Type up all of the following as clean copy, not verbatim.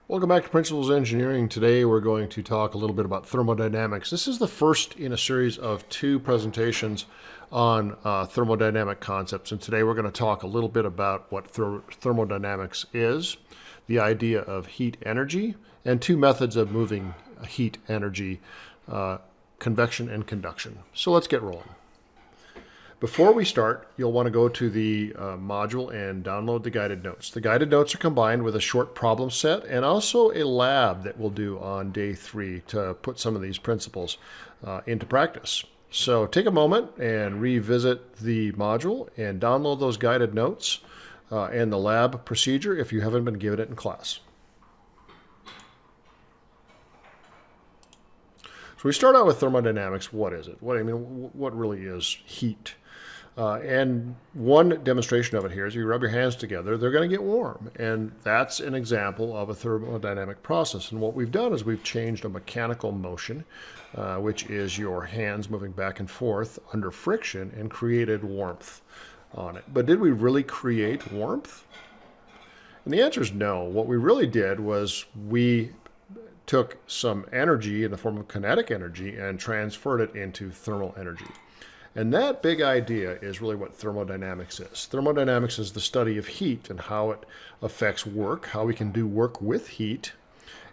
Welcome back to Principles of Engineering. Today we're going to talk a little bit about thermodynamics. This is the first in a series of two presentations on thermodynamic concepts, and today we're going to talk a little bit about what thermodynamics is, the idea of heat energy, and two methods of moving heat energy, convection and conduction. So let's get rolling. Before we start, you'll want to go to the module and download the guided notes. The guided notes are combined with a short problem set and also a lab that we'll do on day 3 to put some of these principles into practice. So take a moment and revisit the module and download those guided notes and the lab procedure if you haven't been given it in class. So we start out with thermodynamics. What is it? What really is heat? And one demonstration of it here is you rub your hands together, they're going to get warm. And that's an example of a thermodynamic process. And what we've done is we've changed a mechanical motion, which is your hands moving back and forth under friction, and created warmth on it. But did we really create warmth? And the answer is no. What we really did was we took some energy in the form of kinetic energy and transferred it into thermal energy. And that big idea is really what thermodynamics is. Thermodynamics is the study of heat and how it affects work, how we can do work with heat,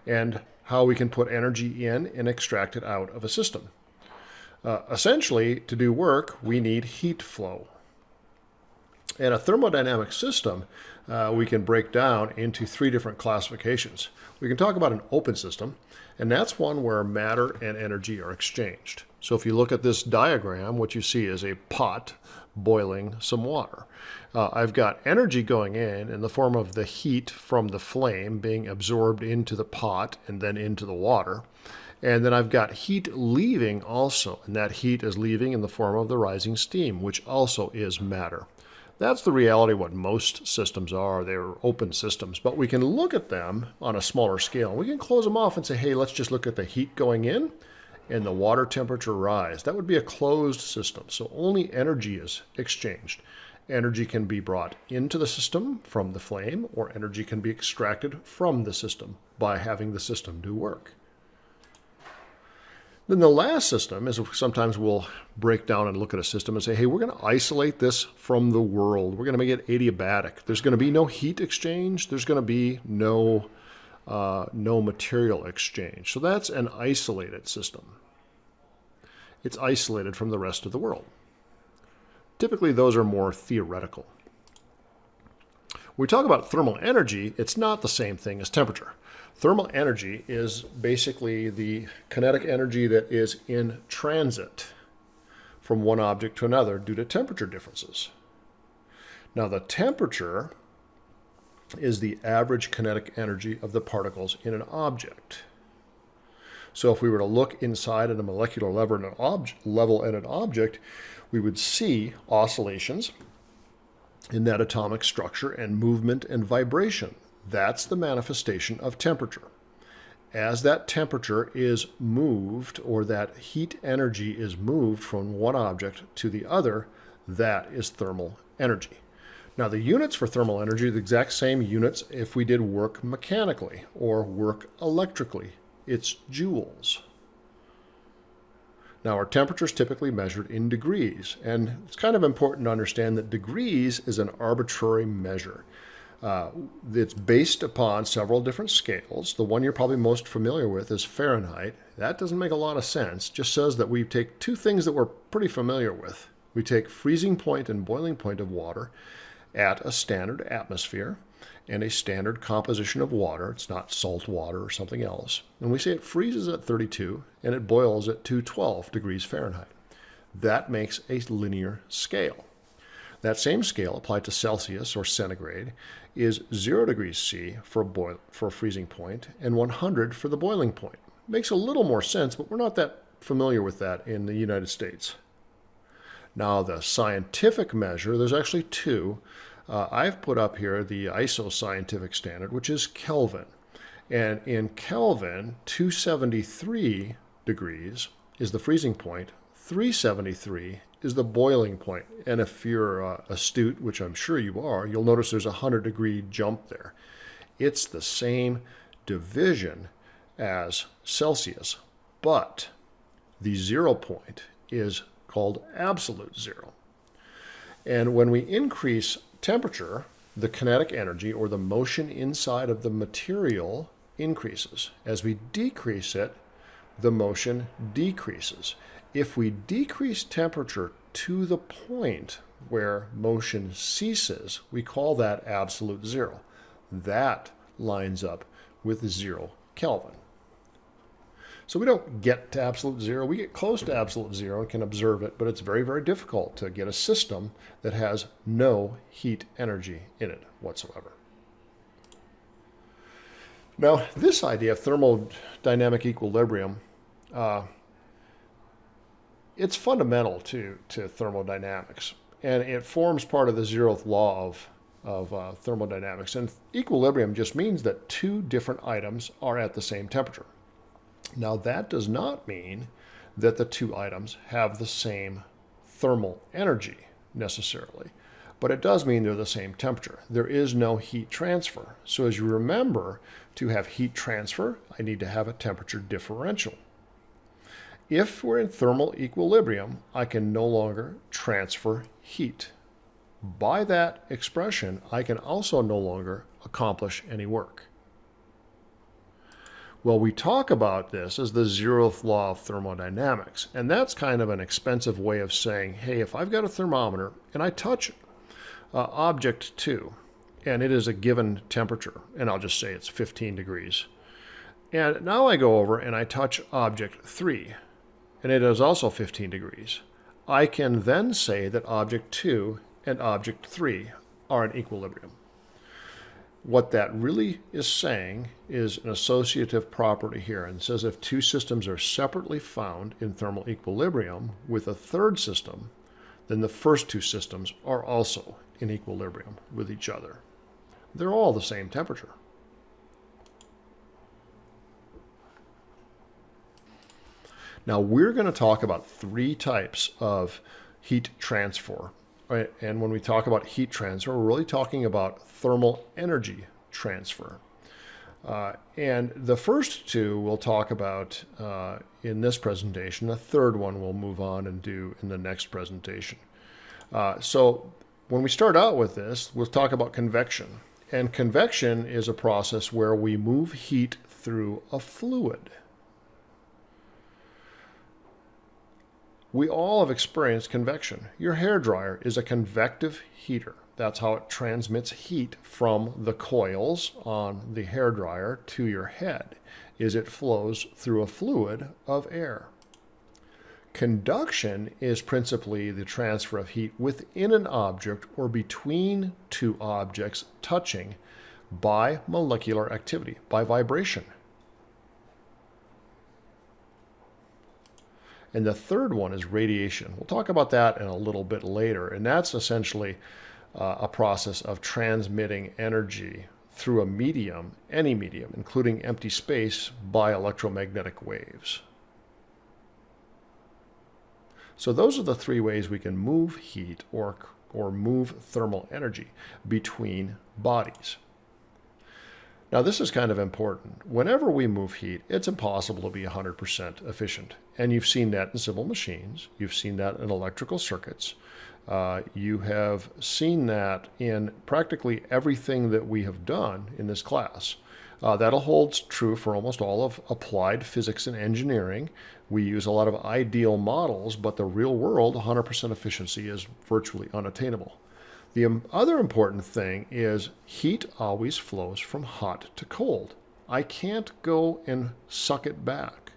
and how we can put energy in and extract it out of a system. Essentially, to do work, we need heat flow. And a thermodynamic system, we can break down into 3 different classifications. We can talk about an open system, and that's one where matter and energy are exchanged. So if you look at this diagram, what you see is a pot boiling some water. I've got energy going in the form of the heat from the flame being absorbed into the pot and then into the water. And then I've got heat leaving also, and that heat is leaving in the form of the rising steam, which also is matter. That's the reality of what most systems are. They're open systems, but we can look at them on a smaller scale. We can close them off and say, hey, let's just look at the heat going in and the water temperature rise. That would be a closed system, so only energy is exchanged. Energy can be brought into the system from the flame, or energy can be extracted from the system by having the system do work. Then the last system is sometimes we'll break down and look at a system and say, hey, we're going to isolate this from the world. We're going to make it adiabatic. There's going to be no heat exchange. There's going to be no material exchange. So that's an isolated system. It's isolated from the rest of the world. Typically, those are more theoretical. When we talk about thermal energy, it's not the same thing as temperature. Thermal energy is basically the kinetic energy that is in transit from one object to another due to temperature differences. Now, the temperature is the average kinetic energy of the particles in an object. So if we were to look inside at a molecular level at an object, we would see oscillations in that atomic structure and movement and vibration. That's the manifestation of temperature. As that temperature is moved, or that heat energy is moved from one object to the other, that is thermal energy. Now, the units for thermal energy are the exact same units if we did work mechanically or work electrically. It's joules. Now, our temperature is typically measured in degrees, and it's kind of important to understand that degrees is an arbitrary measure. It's based upon several different scales. The one you're probably most familiar with is Fahrenheit. That doesn't make a lot of sense. It just says that we take 2 things that we're pretty familiar with. We take freezing point and boiling point of water at a standard atmosphere and a standard composition of water. It's not salt water or something else. And we say it freezes at 32 and it boils at 212 degrees Fahrenheit. That makes a linear scale. That same scale applied to Celsius or centigrade is 0 degrees C for a freezing point and 100 for the boiling point. Makes a little more sense, but we're not that familiar with that in the United States. Now, the scientific measure, there's actually 2. I've put up here the ISO scientific standard, which is Kelvin. And in Kelvin, 273 degrees is the freezing point. 373 is the boiling point. And if you're astute, which I'm sure you are, you'll notice there's a 100-degree jump there. It's the same division as Celsius, but the 0 point is called absolute zero. And when we increase temperature, the kinetic energy, or the motion inside of the material, increases. As we decrease it, the motion decreases. If we decrease temperature to the point where motion ceases, we call that absolute zero. That lines up with 0 Kelvin. So we don't get to absolute zero. We get close to absolute zero and can observe it, but it's very, very difficult to get a system that has no heat energy in it whatsoever. Now, this idea of thermodynamic equilibrium, it's fundamental to thermodynamics, and it forms part of the Zeroth Law of thermodynamics. And equilibrium just means that two different items are at the same temperature. Now, that does not mean that the two items have the same thermal energy necessarily, but it does mean they're the same temperature. There is no heat transfer. So as you remember, to have heat transfer, I need to have a temperature differential. If we're in thermal equilibrium, I can no longer transfer heat. By that expression, I can also no longer accomplish any work. Well, we talk about this as the Zeroth Law of Thermodynamics, and that's kind of an expensive way of saying, hey, if I've got a thermometer and I touch object 2, and it is a given temperature, and I'll just say it's 15 degrees, and now I go over and I touch object 3, and it is also 15 degrees, I can then say that object 2 and object 3 are in equilibrium. What that really is saying is an associative property here, and says if two systems are separately found in thermal equilibrium with a third system, then the first two systems are also in equilibrium with each other. They're all the same temperature. Now we're going to talk about three types of heat transfer. Right? And when we talk about heat transfer, we're really talking about thermal energy transfer. And the first two we'll talk about in this presentation. The third one we'll move on and do in the next presentation. So when we start out with this, we'll talk about convection. And convection is a process where we move heat through a fluid. We all have experienced convection. Your hairdryer is a convective heater. That's how it transmits heat from the coils on the hairdryer to your head, is it flows through a fluid of air. Conduction is principally the transfer of heat within an object or between two objects touching by molecular activity, by vibration. And the third one is radiation. We'll talk about that in a little bit later. And that's essentially a process of transmitting energy through a medium, any medium, including empty space, by electromagnetic waves. So those are the three ways we can move heat or move thermal energy between bodies. Now, this is kind of important. Whenever we move heat, it's impossible to be 100% efficient. And you've seen that in civil machines. You've seen that in electrical circuits. You have seen that in practically everything that we have done in this class. That holds true for almost all of applied physics and engineering. We use a lot of ideal models, but the real world, 100% efficiency is virtually unattainable. The other important thing is heat always flows from hot to cold. I can't go and suck it back.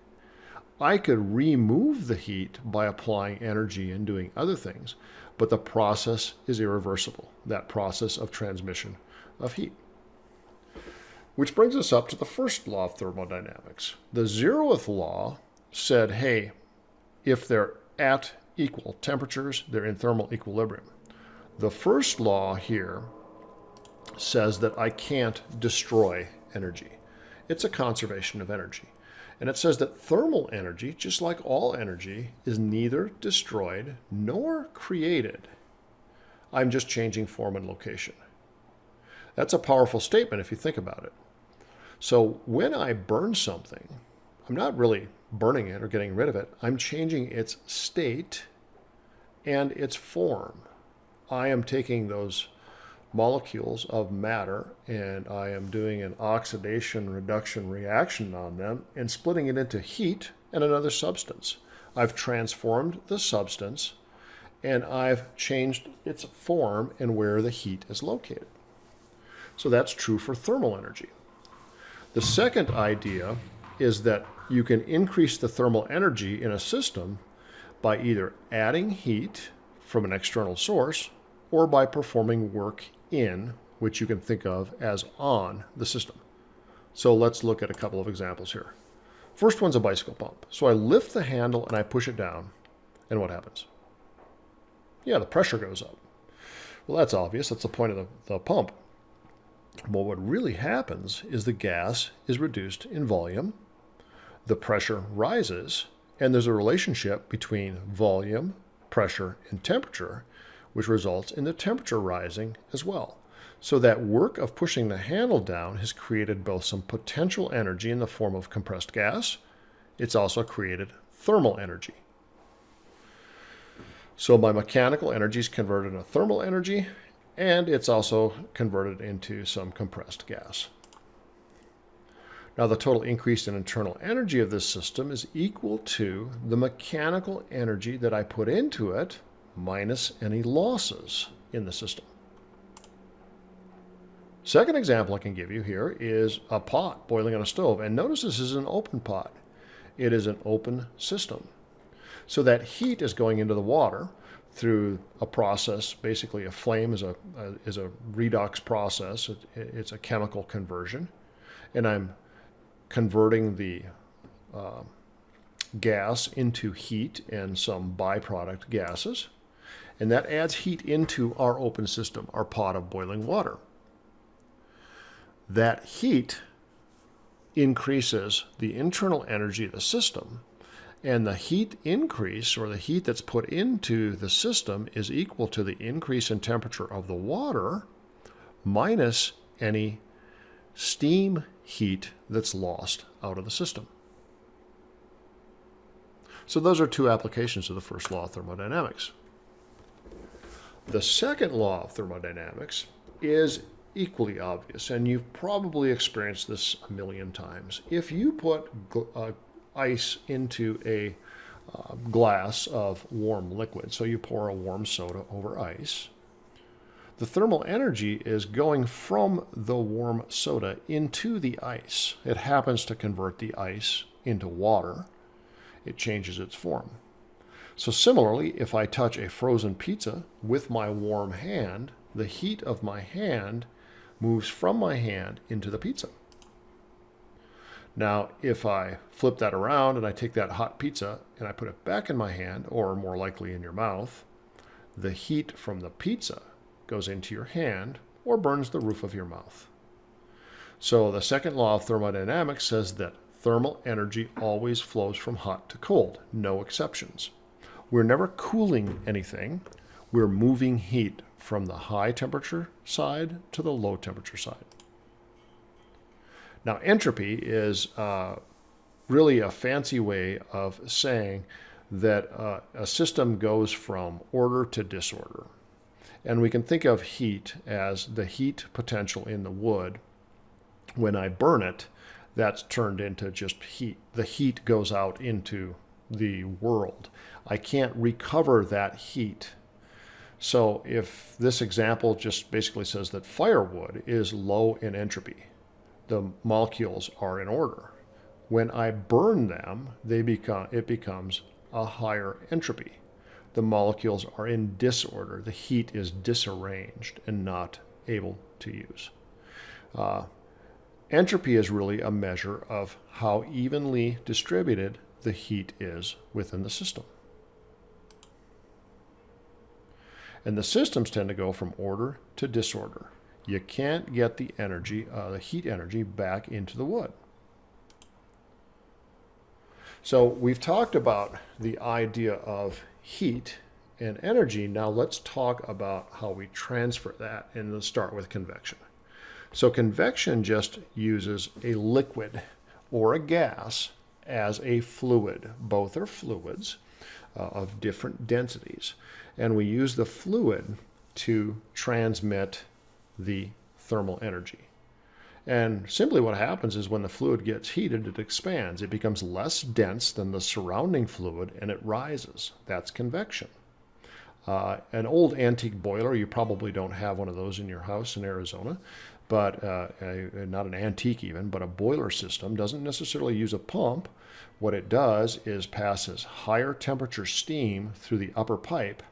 I could remove the heat by applying energy and doing other things, but the process is irreversible, that process of transmission of heat. Which brings us up to the first law of thermodynamics. The Zeroth law said, hey, if they're at equal temperatures, they're in thermal equilibrium. The first law here says that I can't destroy energy. It's a conservation of energy. And it says that thermal energy, just like all energy, is neither destroyed nor created. I'm just changing form and location. That's a powerful statement if you think about it. So when I burn something, I'm not really burning it or getting rid of it. I'm changing its state and its form. I am taking those molecules of matter and I am doing an oxidation reduction reaction on them and splitting it into heat and another substance. I've transformed the substance and I've changed its form and where the heat is located. So that's true for thermal energy. The second idea is that you can increase the thermal energy in a system by either adding heat from an external source or by performing work in, which you can think of as on, the system. So let's look at a couple of examples here. First one's a bicycle pump. So I lift the handle and I push it down, and what happens? Yeah, the pressure goes up. Well, that's obvious. That's the point of the pump. Well, what really happens is the gas is reduced in volume, the pressure rises, and there's a relationship between volume, pressure, and temperature, which results in the temperature rising as well. So that work of pushing the handle down has created both some potential energy in the form of compressed gas. It's also created thermal energy. So my mechanical energy is converted into thermal energy, and it's also converted into some compressed gas. Now the total increase in internal energy of this system is equal to the mechanical energy that I put into it minus any losses in the system. Second example I can give you here is a pot boiling on a stove. And notice this is an open pot. It is an open system. So that heat is going into the water through a process. Basically, a flame is a redox process. It's a chemical conversion. And I'm converting the gas into heat and some byproduct gases. And that adds heat into our open system, our pot of boiling water. That heat increases the internal energy of the system, and the heat increase, or the heat that's put into the system, is equal to the increase in temperature of the water minus any steam heat that's lost out of the system. So those are two applications of the first law of thermodynamics. The second law of thermodynamics is equally obvious, and you've probably experienced this a million times. If you put ice into a glass of warm liquid, so you pour a warm soda over ice, the thermal energy is going from the warm soda into the ice. It happens to convert the ice into water. It changes its form. So similarly, if I touch a frozen pizza with my warm hand, the heat of my hand moves from my hand into the pizza. Now, if I flip that around and I take that hot pizza and I put it back in my hand, or more likely in your mouth, the heat from the pizza goes into your hand or burns the roof of your mouth. So the second law of thermodynamics says that thermal energy always flows from hot to cold, no exceptions. We're never cooling anything. We're moving heat from the high temperature side to the low temperature side. Now, entropy is really a fancy way of saying that a system goes from order to disorder. And we can think of heat as the heat potential in the wood. When I burn it, that's turned into just heat. The heat goes out into the world. I can't recover that heat. So if this example just basically says that firewood is low in entropy, the molecules are in order. When I burn them, it becomes a higher entropy. The molecules are in disorder. The heat is disarranged and not able to use. Entropy is really a measure of how evenly distributed the heat is within the system. And the systems tend to go from order to disorder. You can't get the energy, the heat energy, back into the wood. So we've talked about the idea of heat and energy. Now let's talk about how we transfer that, and let's start with convection. So convection just uses a liquid or a gas as a fluid. Both are fluids of different densities. And we use the fluid to transmit the thermal energy. And simply what happens is when the fluid gets heated, it expands. It becomes less dense than the surrounding fluid, and it rises. That's convection. An old antique boiler, you probably don't have one of those in your house in Arizona, but not an antique even, but a boiler system doesn't necessarily use a pump. What it does is passes higher temperature steam through the upper pipe,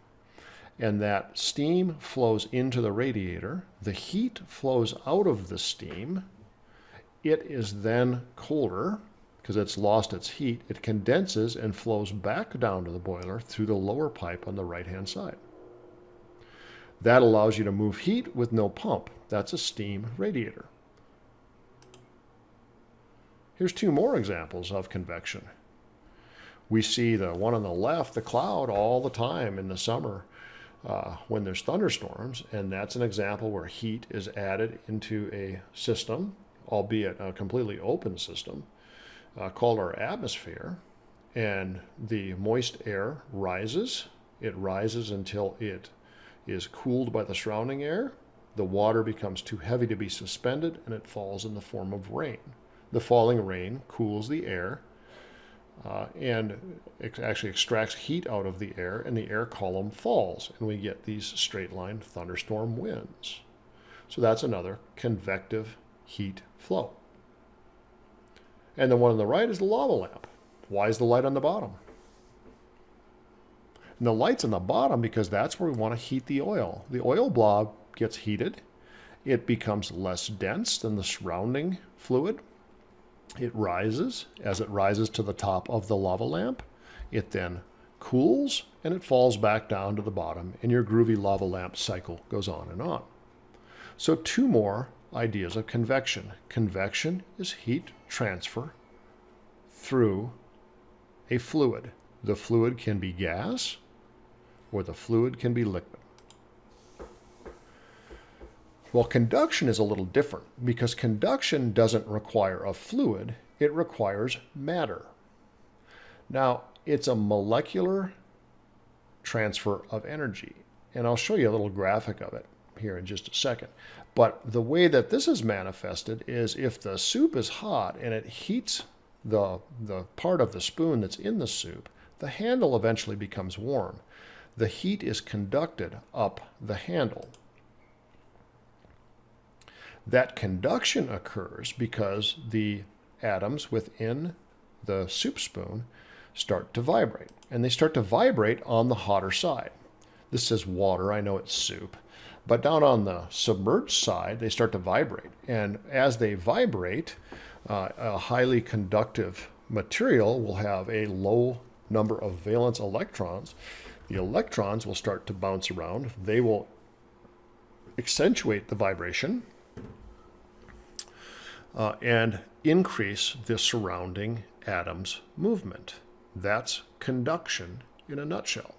and that steam flows into the radiator. The heat flows out of the steam. It is then colder because it's lost its heat. It condenses and flows back down to the boiler through the lower pipe on the right-hand side. That allows you to move heat with no pump. That's a steam radiator. Here's two more examples of convection. We see the one on the left, the cloud, all the time in the summer when there's thunderstorms, and that's an example where heat is added into a system, albeit a completely open system, called our atmosphere, and the moist air rises. It rises until it is cooled by the surrounding air. The water becomes too heavy to be suspended, and it falls in the form of rain. The falling rain cools the air, and it actually extracts heat out of the air, and the air column falls, and we get these straight line thunderstorm winds. So that's another convective heat flow. And the one on the right is the lava lamp. Why is the light on the bottom? And the light's on the bottom because that's where we want to heat the oil. The oil blob gets heated. It becomes less dense than the surrounding fluid. It rises. As it rises to the top of the lava lamp, it then cools and it falls back down to the bottom, and your groovy lava lamp cycle goes on and on. So two more ideas of convection. Convection is heat transfer through a fluid. The fluid can be gas or the fluid can be liquid. Well, conduction is a little different because conduction doesn't require a fluid, it requires matter. Now, it's a molecular transfer of energy, and I'll show you a little graphic of it here in just a second. But the way that this is manifested is if the soup is hot and it heats the part of the spoon that's in the soup, the handle eventually becomes warm. The heat is conducted up the handle. That conduction occurs because the atoms within the soup spoon start to vibrate, and they start to vibrate on the hotter side. This says water, I know it's soup, but down on the submerged side, they start to vibrate, and as they vibrate, a highly conductive material will have a low number of valence electrons. The electrons will start to bounce around. They will accentuate the vibration and increase the surrounding atom's movement. That's conduction in a nutshell.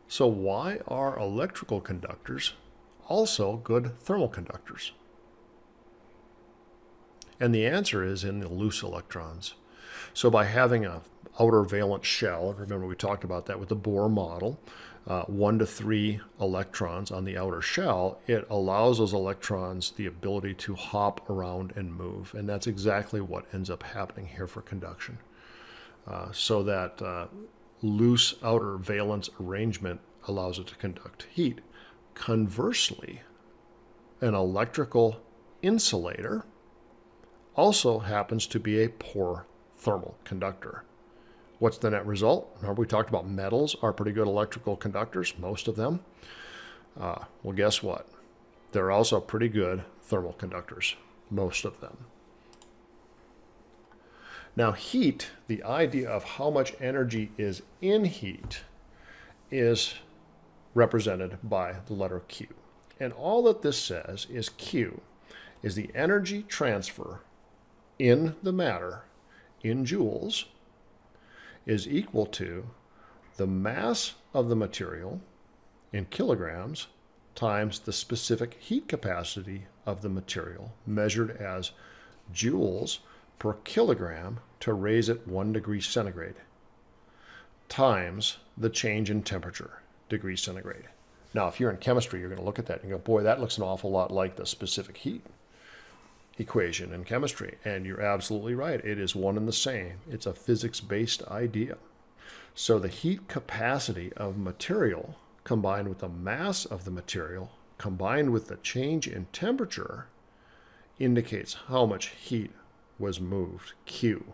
So why are electrical conductors also good thermal conductors? And the answer is in the loose electrons. So by having an outer valence shell, remember we talked about that with the Bohr model, 1 to 3 electrons on the outer shell, it allows those electrons the ability to hop around and move. And that's exactly what ends up happening here for conduction. So that loose outer valence arrangement allows it to conduct heat. Conversely, an electrical insulator also happens to be a poor thermal conductor. What's the net result? Remember we talked about metals are pretty good electrical conductors, most of them. Well, guess what? They're also pretty good thermal conductors, most of them. Now heat, the idea of how much energy is in heat, is represented by the letter Q. And all that this says is Q is the energy transfer in the matter in joules is equal to the mass of the material in kilograms times the specific heat capacity of the material, measured as joules per kilogram to raise it 1 degree centigrade, times the change in temperature, degrees centigrade. Now, if you're in chemistry, you're going to look at that and go, boy, that looks an awful lot like the specific heat equation in chemistry. And you're absolutely right. It is one and the same. It's a physics-based idea. So the heat capacity of material combined with the mass of the material combined with the change in temperature indicates how much heat was moved, Q.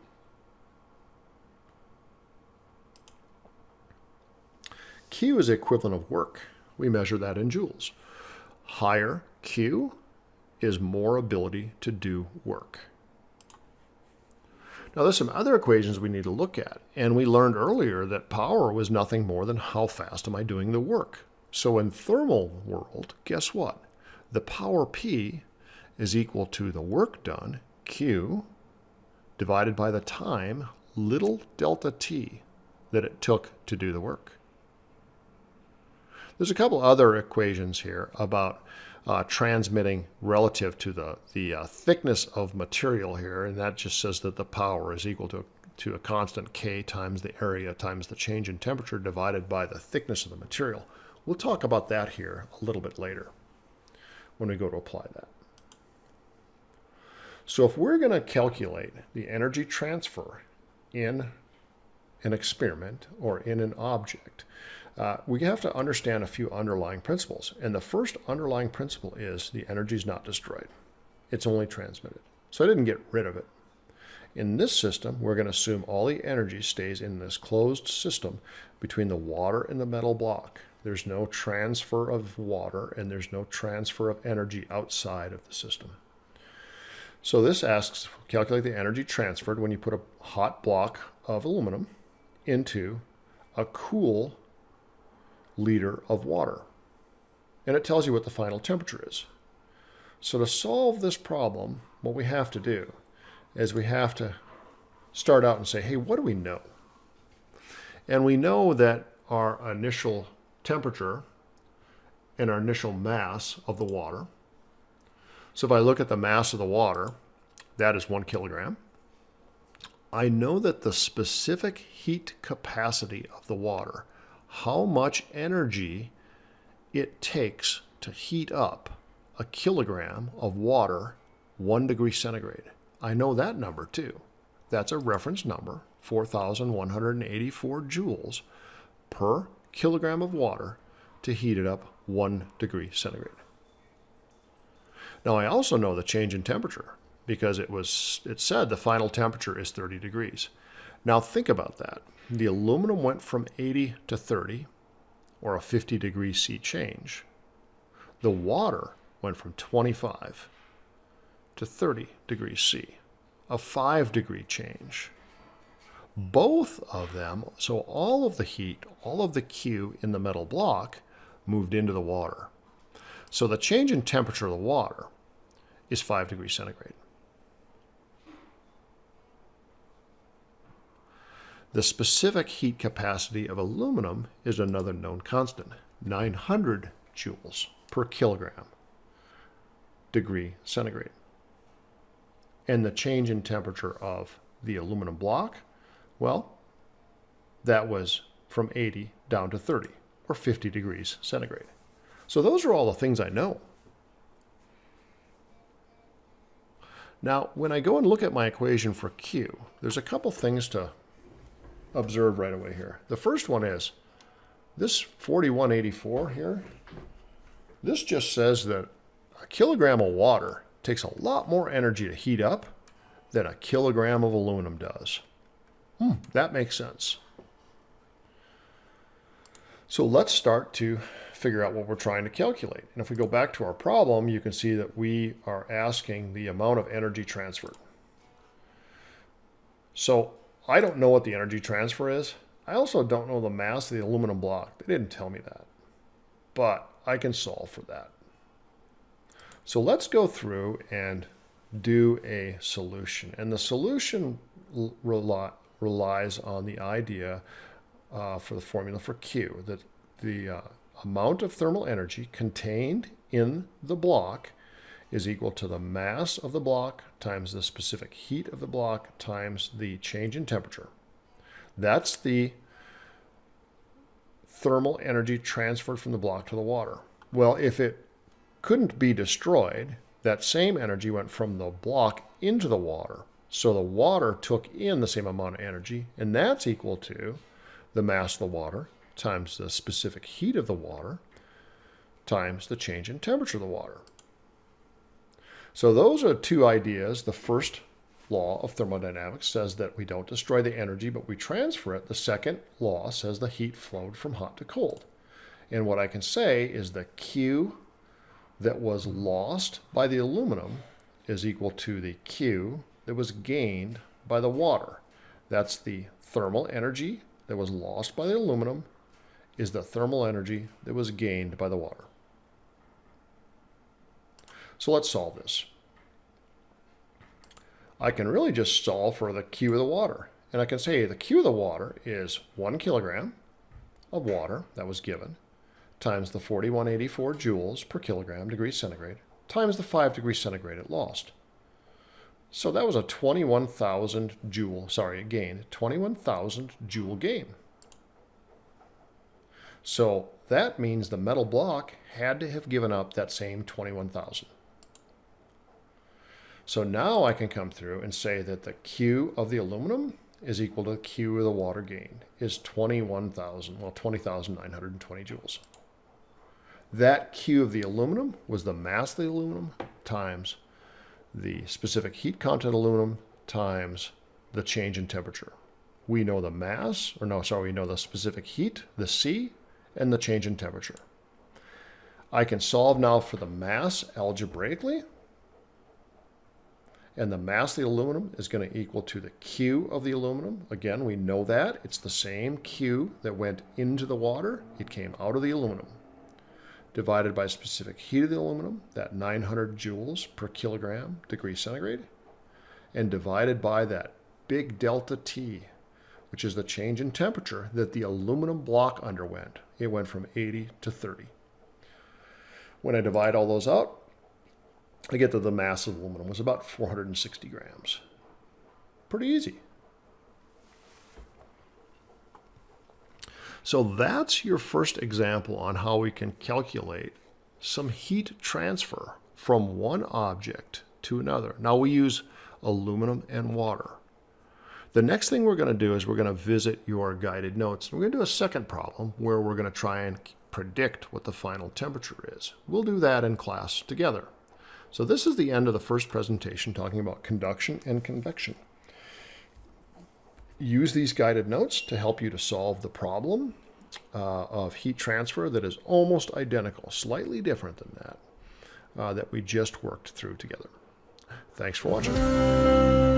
Q is the equivalent of work. We measure that in joules. Higher Q is more ability to do work. Now, there's some other equations we need to look at, and we learned earlier that power was nothing more than how fast am I doing the work. So in thermal world, guess what? The power P is equal to the work done, Q, divided by the time, little delta T, that it took to do the work. There's a couple other equations here about transmitting relative to the thickness of material here, and that just says that the power is equal to a constant K times the area times the change in temperature divided by the thickness of the material. We'll talk about that here a little bit later when we go to apply that. So if we're going to calculate the energy transfer in an experiment or in an object, we have to understand a few underlying principles. And the first underlying principle is the energy is not destroyed. It's only transmitted. So I didn't get rid of it. In this system, we're going to assume all the energy stays in this closed system between the water and the metal block. There's no transfer of water and there's no transfer of energy outside of the system. So this asks, calculate the energy transferred when you put a hot block of aluminum into a cool liter of water. And it tells you what the final temperature is. So to solve this problem, what we have to do is we have to start out and say, hey, what do we know? And we know that our initial temperature and our initial mass of the water. So if I look at the mass of the water, that is 1 kilogram. I know that the specific heat capacity of the water, how much energy it takes to heat up a kilogram of water 1 degree centigrade. I know that number too. That's a reference number, 4,184 joules per kilogram of water to heat it up 1 degree centigrade. Now I also know the change in temperature because it said the final temperature is 30 degrees. Now think about that. The aluminum went from 80 to 30, or a 50 degree C change. The water went from 25 to 30 degrees C, a 5 degree change. Both of them, so all of the heat, all of the Q in the metal block moved into the water. So the change in temperature of the water is 5 degrees centigrade. The specific heat capacity of aluminum is another known constant, 900 joules per kilogram degree centigrade. And the change in temperature of the aluminum block, well, that was from 80 down to 30, or 50 degrees centigrade. So those are all the things I know. Now, when I go and look at my equation for Q, there's a couple things to observe right away here. The first one is this 4184 here. This just says that a kilogram of water takes a lot more energy to heat up than a kilogram of aluminum does. That makes sense. So let's start to figure out what we're trying to calculate. And if we go back to our problem, you can see that we are asking the amount of energy transferred. So I don't know what the energy transfer is. I also don't know the mass of the aluminum block. They didn't tell me that. But I can solve for that. So let's go through and do a solution. And the solution relies on the idea for the formula for Q, that the amount of thermal energy contained in the block is equal to the mass of the block times the specific heat of the block times the change in temperature. That's the thermal energy transferred from the block to the water. Well, if it couldn't be destroyed, that same energy went from the block into the water. So the water took in the same amount of energy, and that's equal to the mass of the water times the specific heat of the water times the change in temperature of the water. So those are two ideas. The first law of thermodynamics says that we don't destroy the energy, but we transfer it. The second law says the heat flowed from hot to cold. And what I can say is the Q that was lost by the aluminum is equal to the Q that was gained by the water. That's the thermal energy that was lost by the aluminum is the thermal energy that was gained by the water. So let's solve this. I can really just solve for the Q of the water. And I can say the Q of the water is 1 kilogram of water that was given times the 4184 joules per kilogram degrees centigrade times the 5 degrees centigrade it lost. So that was a 21,000 joule gain. So that means the metal block had to have given up that same 21,000. So now I can come through and say that the Q of the aluminum is equal to the Q of the water gained is 20,920 joules. That Q of the aluminum was the mass of the aluminum times the specific heat content of aluminum times the change in temperature. We know the mass, we know the specific heat, the C, and the change in temperature. I can solve now for the mass algebraically. And the mass of the aluminum is going to equal to the Q of the aluminum. Again, we know that. It's the same Q that went into the water. It came out of the aluminum. Divided by specific heat of the aluminum, that 900 joules per kilogram degrees centigrade. And divided by that big delta T, which is the change in temperature that the aluminum block underwent. It went from 80 to 30. When I divide all those out, I get that the mass of aluminum was about 460 grams. Pretty easy. So that's your first example on how we can calculate some heat transfer from one object to another. Now we use aluminum and water. The next thing we're going to do is we're going to visit your guided notes. We're going to do a second problem where we're going to try and predict what the final temperature is. We'll do that in class together. So this is the end of the first presentation talking about conduction and convection. Use these guided notes to help you to solve the problem of heat transfer that is almost identical, slightly different than that we just worked through together. Thanks for watching.